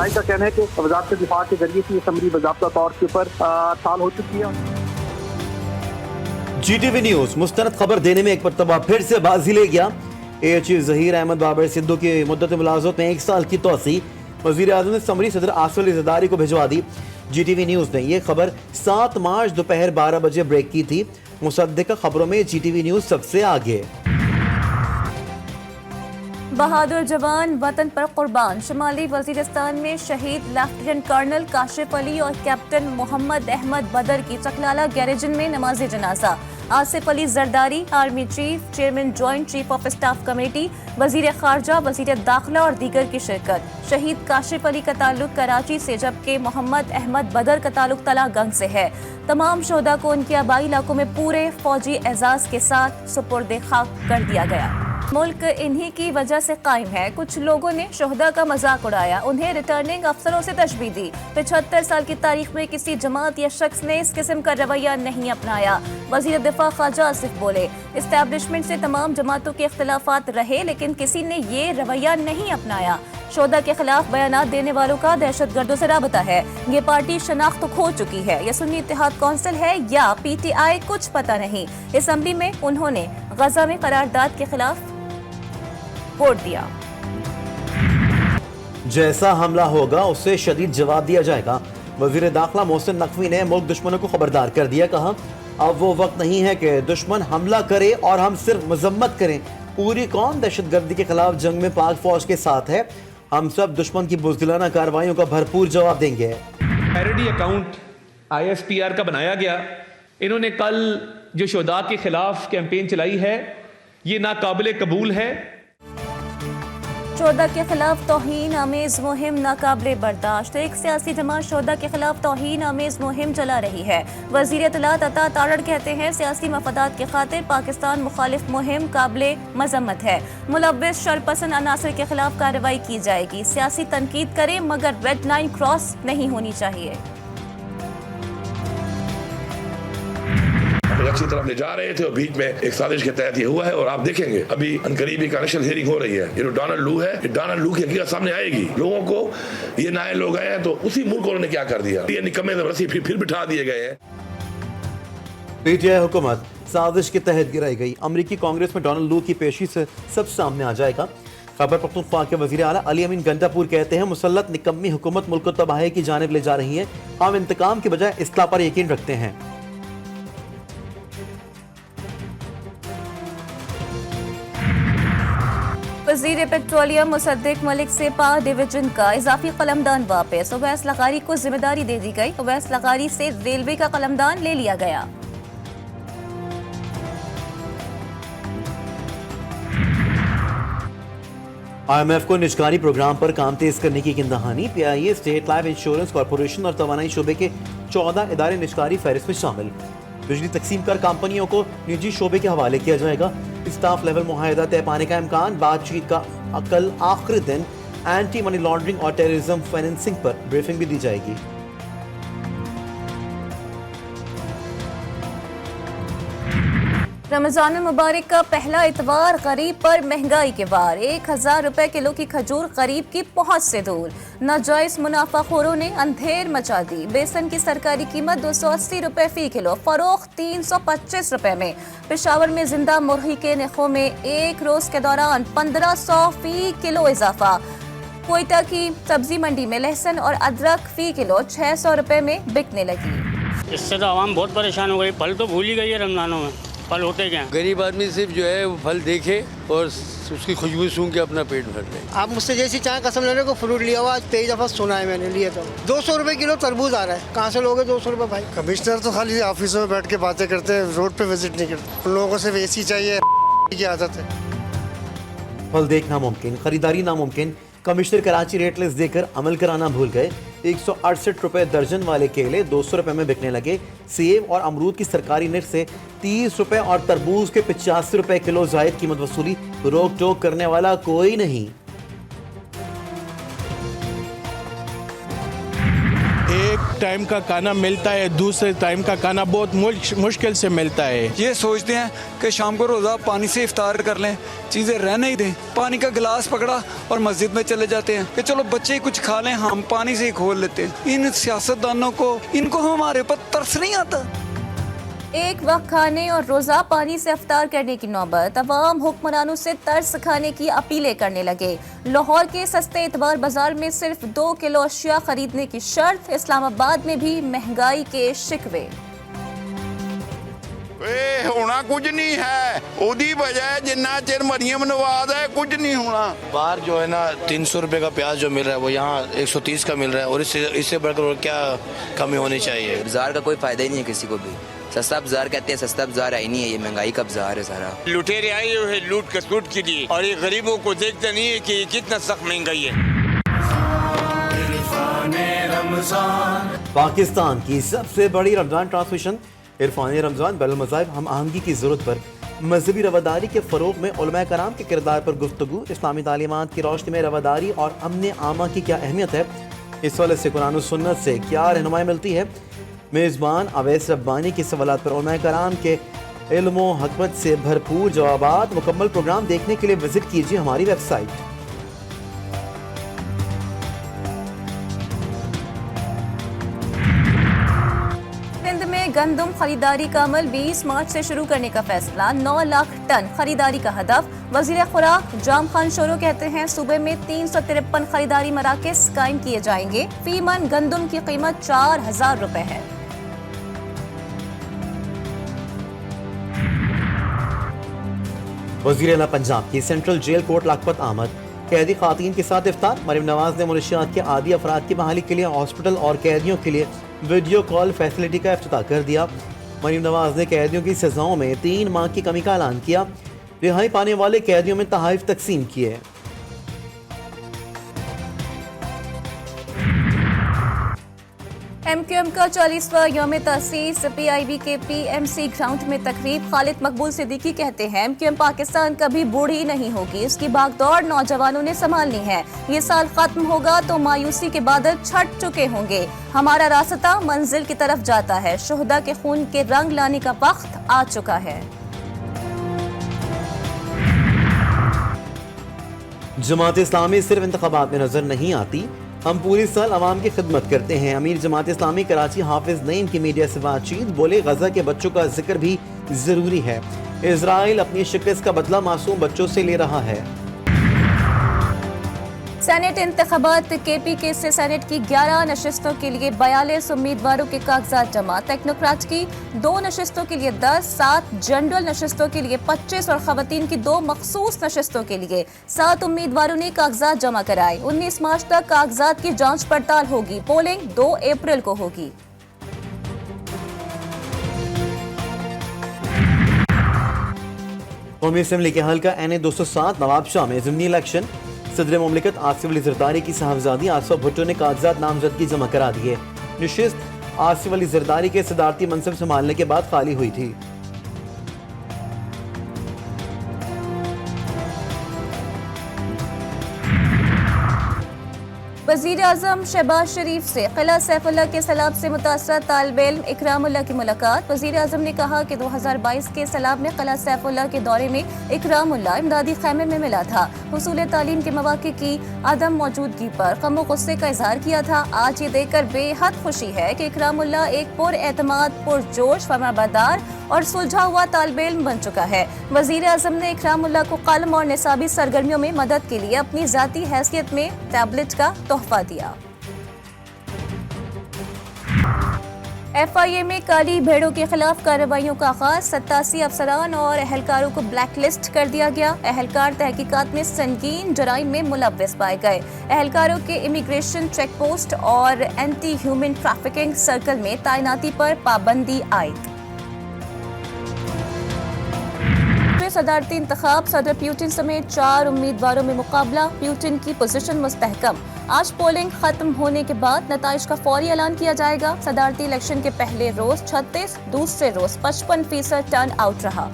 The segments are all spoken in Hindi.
रहनुमाई का कहना है कि वजारत दिफा के जरिए से ये समरी बाज़ाब्ता तौर के ऊपर साल हो चुकी है। GTV न्यूज मुस्तनद खबर देने में एक मरतबा फिर से बाजी ले गया। एयर चीफ जहीर अहमद बाबर सिद्धू की मुद्दत मुलाजमत में 1 साल की तोसी। वजीर आजम ने समरी सदर आसिफ अली ज़रदारी को भिजवा दी। GTV न्यूज ने यह खबर 7 मार्च दोपहर 12 बजे ब्रेक की थी। मुसद्दिक़ खबरों में GTV न्यूज सबसे आगे। बहादुर जवान वतन पर कुर्बान। शुमाली वजीरिस्तान में शहीद लेफ्टिनेंट कर्नल काशिफ अली और कैप्टन मोहम्मद अहमद बदर की चकलाला गैरेजन में नमाज जनाजा। Asif Ali Zardari, army chief, chairman joint chief of staff committee, वजीर खारजा, वजीर दाखिला और दीगर की शिरकत। शहीद काशिफ अली का ताल्लुक कराची से, जबकि मोहम्मद अहमद बदर का ताल्लुक तलागंज से है। तमाम शोहदा को उनके आबाई इलाकों में पूरे फौजी एजाज के साथ सुपुर्द खाक कर दिया गया। मुल्क इन्हीं की वजह से कायम है। कुछ लोगों ने शोहदा का मजाक उड़ाया, उन्हें रिटर्निंग अफसरों से तशबीह दी। 75 साल की तारीख में किसी जमात या शख्स ने इस किस्म का रवैया नहीं अपनाया। वजीर दिफा ख्वाजा आसिफ बोले, इस्टेब्लिशमेंट से तमाम जमातों के इख्तिलाफात रहे, लेकिन किसी ने ये रवैया नहीं अपनाया। शोहदा के खिलाफ बयानात देने वालों का दहशतगर्दों से राबता है। ये पार्टी शनाख्त खो चुकी है। यह सुन्नी इत्तेहाद कौंसिल है या PTI, कुछ पता नहीं। असम्बली में उन्होंने गजा में करारदाद के खिलाफ वोट दिया। जैसा हमला होगा उससे शदीद जवाब दिया जाएगा। वजीर दाखिला मोहसिन नकवी ने मुल्क दुश्मनों को खबरदार कर दिया। कहा, अब वो वक्त नहीं है कि दुश्मन हमला करे और हम सिर्फ मजम्मत करें। पूरी कौम दहशतगर्दी के खिलाफ जंग में पाक फौज के साथ है। हम सब दुश्मन की बुज़दिलाना कार्रवाइयों का भरपूर जवाब देंगे। पैरोडी अकाउंट ISPR का बनाया गया। इन्होंने कल जो शोहदा के खिलाफ कैंपेन चलाई है, ये नाकाबिले कबूल है। शोहदा के खिलाफ तौहीन आमेज मुहिम नाकाबिले बर्दाश्त। एक सियासी जमात शोहदा के खिलाफ तौहीन आमेज मुहिम चला रही है। वजीर इत्तलात अता तारड़ कहते हैं, सियासी मफादात के खातिर पाकिस्तान मुखालिफ मुहिम काबिले मजम्मत है। मुलव्विस शरपसंद अनासर के खिलाफ कार्रवाई की जाएगी। सियासी तनकीद करें मगर रेड लाइन क्रॉस नहीं होनी चाहिए। अच्छी तरफ ले जा रहे थे और बीच में एक साजिश के तहत ये हुआ है। और आप देखेंगे अभी अनकरीबी का नेशनल हियरिंग हो रही है। ये जो डोनाल्ड लू है, ये डोनाल्ड लू की हकीकत सामने आएगी। लोगों को ये नए लोग आए हैं तो उसी मुल्क को उन्होंने क्या कर दिया, ये निकम्मे जबरदस्ती फिर बिठा दिए गए हैं। PTI हुकूमत साजिश के तहत गिराई गई। अमरीकी कांग्रेस में डोनाल्ड लू की पेशी से सब सामने आ जाएगा। खैबर पख्तूनख्वा के वजीर आला अली अमीन गंडापुर कहते हैं, मुसल्लत निकम्मी हुकूमत मुल्क को तबाही की जानिब ले जा रही है। हम इंतकाम के बजाय इस्लाह पर यकीन रखते हैं। वजीर पेट्रोलियम मुसद्दिक मलिक से पा डिवीजन का इजाफी कलमदान वापस। उवैस लगारी को जिम्मेदारी दे दी गई। उवैस लगारी से रेलवे का कलमदान ले लिया गया। IMF को निजकारी प्रोग्राम पर काम तेज करने की दहानी। PIA, state life insurance corporation और तवानाई शोबे के 14 इदारे निजकारी फहरिस्त में शामिल। बिजली तकसीम कर कंपनियों को निजी शोबे के हवाले किया जाएगा। स्टाफ लेवल मुआहदा तय पाने का इम्कान। बातचीत का कल आखिरी दिन। एंटी मनी लॉन्ड्रिंग और टेररिज्म फाइनेंसिंग पर ब्रीफिंग भी दी जाएगी। रमजान मुबारक का पहला इतवार, गरीब पर महंगाई के वार। 1000 रुपए किलो की खजूर गरीब की पहुंच से दूर। नाजायज मुनाफाखोरों ने अंधेर मचा दी। बेसन की सरकारी कीमत 280 रुपए फी किलो, फरोख्त 325 रुपए में। पेशावर में जिंदा मुर्गी के नखों में एक रोज के दौरान 1500 फी किलो इजाफा। कोयटा की सब्जी मंडी में लहसुन और अदरक फी किलो 600 रुपए में बिकने लगी। इससे तो आवाम बहुत परेशान हो गई। फल तो भूल ही गई है रमजानों में, फल होते क्या। गरीब आदमी सिर्फ जो है वो फल देखे और उसकी खुशबू सूंघ के अपना पेट भर ले। आप मुझसे जैसी चाय कसम लेने को फ्रूट लिया हुआ, आज 23 दफा सुना है मैंने, लिए तो 200 रुपए किलो तरबूज आ रहा है। कहाँ से लोगे 200 रुपए भाई। कमिश्नर तो खाली ऑफिसों में बैठ के बातें करते हैं, रोड पे विजिट नहीं करते। उन लोगों को सिर्फ AC चाहिए की आदत है। फल देखना मुमकिन, खरीदारी नामुमकिन। कमिश्नर कराची रेट लिस्ट देकर अमल कराना भूल गए। 168 रुपए दर्जन वाले केले 200 रुपए में बिकने लगे। सेब और अमरूद की सरकारी निर्ख से 30 रुपए और तरबूज के 85 रुपए किलो जायद कीमत वसूली। रोक टोक करने वाला कोई नहीं। एक टाइम का खाना मिलता है, दूसरे टाइम का खाना बहुत मुश्किल से मिलता है। ये सोचते हैं कि शाम को रोज़ा पानी से इफ्तार कर लें, चीज़ें रह नहीं दें। पानी का गिलास पकड़ा और मस्जिद में चले जाते हैं कि चलो बच्चे कुछ खा लें, हम पानी से ही खोल लेते हैं। इन सियासतदानों को, इनको हमारे ऊपर तरस नहीं आता। एक वक्त खाने और रोजा पानी से इफ्तार करने की नौबत, अवाम हुक्मरानों से तर्स खाने की अपीलें करने लगे। लाहौर के सस्ते इतवार बाजार में सिर्फ 2 किलो अशिया खरीदने की शर्त, इस्लामाबाद में भी महंगाई के शिकवे। होना कुछ नहीं है, ओदी वजह जिन्ना चिर मरियम नवाज है कुछ नहीं होना। बाहर जो है ना 300 रुपए का प्याज जो मिल रहा है वो यहाँ 130 का मिल रहा है, और इससे बढ़कर और क्या कमी होनी चाहिए। बाजार का कोई फायदा ही नहीं है किसी को भी। सस्ता बाजार कहते हैं, सस्ता बाजार है ही नहीं है, ये महंगाई का बाजार है सारा। लुटेरे आए हुए हैं लूट खसलूट के लिए, और ये गरीबों को देखते नहीं है कि कितना सख्त महंगाई है। पाकिस्तान की सबसे बड़ी रमजान ट्रांसमिशन इरफान रमजान बैनुल मज़ाहिब हम आहंगी की ज़रूरत पर मजहबी रवादारी के फ़रोग़ में उलमा कराम के किरदार पर गुफ्तगू, इस्लामी तालीमात की रोशनी में रवादारी और अमन आमा की क्या अहमियत है, इस वाले से कुरान और सुन्नत से क्या रहनुमाई मिलती है। मेज़बान अवैस रब्बानी के सवालात पर उलमा कराम के इल्म व हकमत से भरपूर जवाबात। मुकम्मल प्रोग्राम देखने के लिए विजिट कीजिए हमारी वेबसाइट। गंदम खरीदारी का अमल 20 मार्च से शुरू करने का फैसला, 9 लाख टन खरीदारी का हदफ। वजीर खुराक जाम खान शोरो कहते हैं सूबे में 353 खरीदारी मराकज़ कायम किए जाएंगे। फी मन गंदम की कीमत 4000 रुपए है। वज़ीर आला पंजाब की सेंट्रल जेल कोर्ट लखपत आमद, कैदी खातीन के साथ इफ्तार। मरीम नवाज ने मुनशियात के आदी अफराद की बहाली के लिए हॉस्पिटल और कैदियों के लिए वीडियो कॉल फैसिलिटी का इफ्तिताह कर दिया। मरीम नवाज ने कैदियों की सजाओं में 3 माह की कमी का ऐलान किया। रिहाई पाने वाले कैदियों में तहाइफ तकसीम किए। MQM का 40वां यौम तअसीस PIB के PMC ग्राउंड में तकरीब। खालिद मकबूल सिद्दीकी कहते हैं MQM पाकिस्तान कभी बूढ़ी नहीं होगी, इसकी भागदौड़ नौजवानों ने संभालनी है। ये साल खत्म होगा तो मायूसी के बादल छट चुके होंगे। हमारा रास्ता मंजिल की तरफ जाता है, शुहदा के खून के रंग लाने का वक्त आ चुका है। जमात इस्लामी सिर्फ इंतखाबात में नजर नहीं आती, हम पूरी साल अवाम की खिदमत करते हैं। अमीर जमात इस्लामी कराची हाफिज नईम की मीडिया से बातचीत, बोले गजा के बच्चों का जिक्र भी जरूरी है। इजराइल अपनी शिकस्त का बदला मासूम बच्चों से ले रहा है। सेनेट इंतखाबात KPK से सेनेट की 11 नशिस्तों के लिए 42 उम्मीदवारों के कागजात जमा। टेक्नोक्रेट की 2 नशिस्तों के लिए 10, 7 जनरल नशिस्तों के लिए 25 और खवातीन की 2 मखसूस नशिस्तों के लिए 7 उम्मीदवारों ने कागजात जमा कराए। 19 मार्च तक कागजात की जांच पड़ताल होगी। पोलिंग 2 अप्रैल को होगी। कौमी असम्बली के हल्का NA 207 नवाबशाह में ज़िमनी इलेक्शन। सदर मुमलिकत आसिफ अली जरदारी की साहबजादी आसफा भुट्टो ने कागजात नामजदगी जमा करा दिए। नशिस्त आसिफ अली जरदारी के सदारती मनसब संभालने के बाद खाली हुई थी। वज़ीर आज़म शहबाज शरीफ से किला सैफुल्लाह के सैलाब से मुतासर तालिब इल्म इकरामुल्लाह की मुलाकात। वज़ीर आज़म ने कहा कि 2022 के सैलाब में किला सैफुल्लाह के दौरे में इकरामुल्लाह इमदादी खैमे में मिला था। हुसूल तालीम के मौक़े की अदम मौजूदगी पर गम व गुस्से का इजहार किया था। आज ये देखकर बेहद खुशी है कि इकरामुल्लाह एक पुरएतमाद, पुरजोश, फरमाबरदार और सुलझा हुआ तालिब इल्म बन चुका है। वज़ीर आज़म ने इकरामुल्लाह को कलम और निसाबी सरगर्मियों में मदद के लिए अपनी ज़ाती हैसियत में टैबलेट का तोहफा दिया। FIA में काली भेड़ों के खिलाफ कार्रवाइयों का आगाज। 87 अफसरान और अहलकारों को ब्लैक लिस्ट कर दिया गया। अहलकार तहकीकात में संगीन जराइम में मुलव्वस पाए गए। अहलकारों के इमिग्रेशन चेक पोस्ट और एंटी ह्यूमन ट्रैफिकिंग सर्कल में तैनाती पर पाबंदी आयद। सदारती इंतखाब, सदर प्यूटिन समेत 4 उम्मीदवारों में मुकाबला। प्यूटिन की पोजीशन मुस्तहकम। आज पोलिंग खत्म होने के बाद नताइज का फौरी ऐलान किया जाएगा। सदारती इलेक्शन के पहले रोज 36, दूसरे रोज 55% टर्न आउट रहा।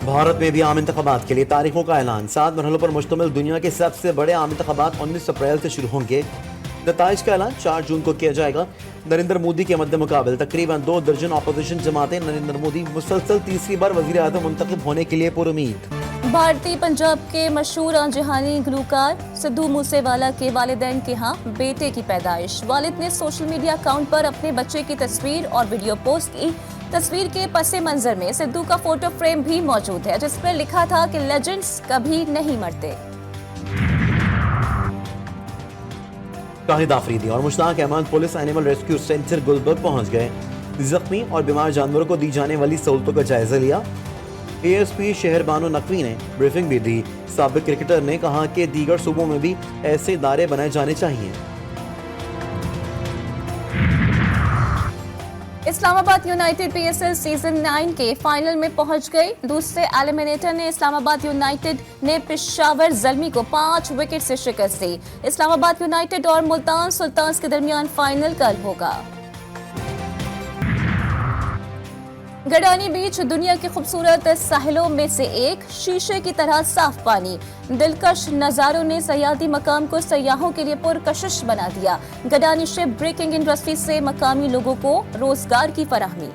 भारत में भी आम इंतखाबात के लिए तारीखों का ऐलान। 7 मरहलों पर मुश्तमिल दुनिया के सबसे बड़े आम इंतखाबात 19 अप्रैल से शुरू होंगे। नताइज का ऐलान 4 जून को किया जाएगा। नरेंद्र मोदी के मद्दे मुकाबले तकरीबन 2 दर्जन अपोजिशन जमातें। नरेंद्र मोदी मुसलसल तीसरी बार वजीर आज़म मुंतखब होने के लिए पुरुमीद। भारतीय पंजाब के मशहूर जहानी गुलकार सिद्धू मूसेवाला के वालिदैन के यहाँ बेटे की पैदाइश। वालिद ने सोशल मीडिया अकाउंट पर अपने बच्चे की तस्वीर और वीडियो पोस्ट की। तस्वीर के पसे मंजर में सिद्धू का फोटो फ्रेम भी मौजूद है, जिस पर लिखा था कि लेजेंड्स कभी नहीं मरते। शाहिद आफरीदी और Mushtaq Ahmad police animal rescue centre Gulberg पहुंच गए। जख्मी और बीमार जानवरों को दी जाने वाली सहूलतों का जायजा लिया। एएसपी शहर बानो नकवी ने ब्रीफिंग भी दी। साबिक क्रिकेटर ने कहा कि दीगर सूबों में भी ऐसे इदारे बनाए जाने चाहिए। इस्लामाबाद यूनाइटेड पीएसएल सीजन 9 के फाइनल में पहुंच गई। दूसरे एलिमिनेटर ने इस्लामाबाद यूनाइटेड ने पेशावर ज़ल्मी को 5 विकेट से शिकस्त दी। इस्लामाबाद यूनाइटेड और मुल्तान सुल्तान्स के दरमियान फाइनल कल होगा। गडानी बीच दुनिया के खूबसूरत साहिलों में से एक, शीशे की तरह साफ पानी, दिलकश नज़ारों ने सयाहती मकाम को सयाहों के लिए पुरकशिश बना दिया। गडानी शिप ब्रेकिंग इंडस्ट्री से मकामी लोगों को रोजगार की फराहमी।